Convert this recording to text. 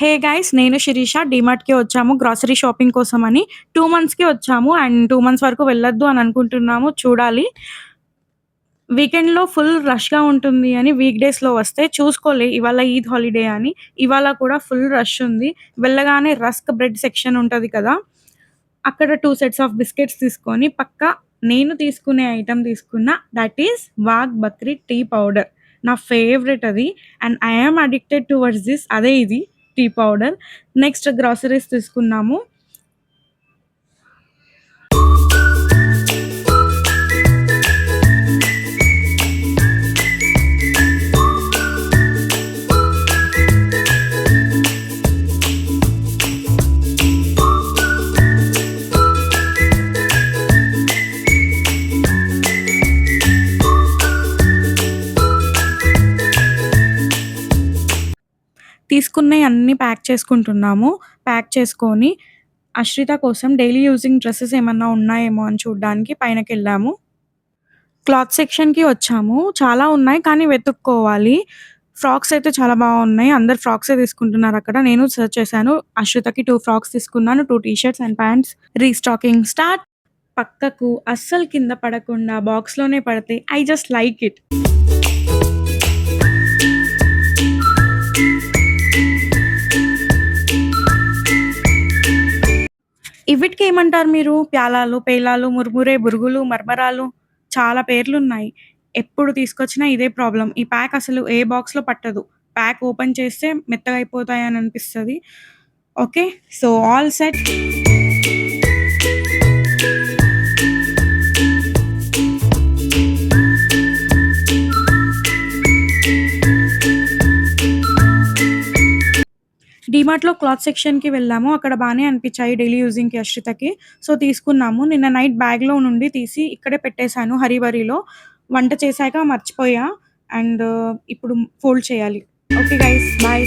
Hey guys! నేను శిరీష డీమార్ట్‌కి వచ్చాము grocery shopping కోసమని. 2 మంత్స్‌కి వచ్చాము అండ్ 2 మంత్స్ వరకు వెళ్ళొద్దు అని అనుకుంటున్నాము. చూడాలి. వీకెండ్‌లో ఫుల్ రష్‌గా ఉంటుంది అని వీక్ డేస్‌లో వస్తే చూసుకోలే ఇవాళ ఈద్ హాలిడే అని. ఇవాళ కూడా ఫుల్ రష్ ఉంది. వెళ్ళగానే రస్క్ బ్రెడ్ సెక్షన్ ఉంటది కదా! అక్కడ 2 సెట్స్ ఆఫ్ బిస్కెట్స్ తీసుకొని పక్కా నేను తీసుకునే ఐటెమ్ తీసుకున్న. That is Wagh Bakri tea powder. నా ఫేవరెట్ అది. And I am addicted towards this. అదే ఇది టీ పౌడర్. నెక్స్ట్ గ్రోసరీస్ తీసుకున్నాము. తీసుకున్నయి అన్నీ ప్యాక్ చేసుకుంటున్నాము. ప్యాక్ చేసుకొని అశ్రిత కోసం డైలీ యూజింగ్ డ్రెసెస్ ఏమన్నా ఉన్నాయేమో అని చూడ్డానికి పైనకెళ్ళాము. క్లాత్ సెక్షన్‌కి వచ్చాము. చాలా ఉన్నాయి కానీ వెతుక్కోవాలి. ఫ్రాక్స్ అయితే చాలా బాగున్నాయి. అందరూ ఫ్రాక్సే తీసుకుంటున్నారక్కడ. నేను సెర్చ్ చేశాను. అశ్రితకి 2 ఫ్రాక్స్ తీసుకున్నాను. 2 T shirts and pants. Restocking start. పక్కకు అస్సలు కింద పడకుండా బాక్స్‌లోనే పడితే ఐ జస్ట్ లైక్ ఇట్. ఇవిటికేమంటారు మీరు? ప్యాలాలు, పేలాలు, మురుమురే, బురుగులు, మర్మరాలు చాలా పేర్లున్నాయి. ఎప్పుడు తీసుకొచ్చినా ఇదే ప్రాబ్లమ్. ఈ ప్యాక్ అసలు ఏ బాక్స్‌లో పట్టదు. ప్యాక్ ఓపెన్ చేస్తే మెత్తగా అయిపోతాయని అనిపిస్తది. ఓకే. So, all set. డీమార్ట్‌లో క్లాత్ సెక్షన్‌కి వెళ్ళాము. అక్కడ బానే అనిపిచ్చాయి డైలీ యూజింగ్‌కి అశ్రితకి. సో, తీసుకున్నాము. నిన్న నైట్ బ్యాగ్‌లో నుండి తీసి ఇక్కడే పెట్టేశాను హరీ బరీలో. వంట చేశాక మర్చిపోయా. అండ్ ఇప్పుడు ఫోల్డ్ చేయాలి. Okay guys. బాయ్.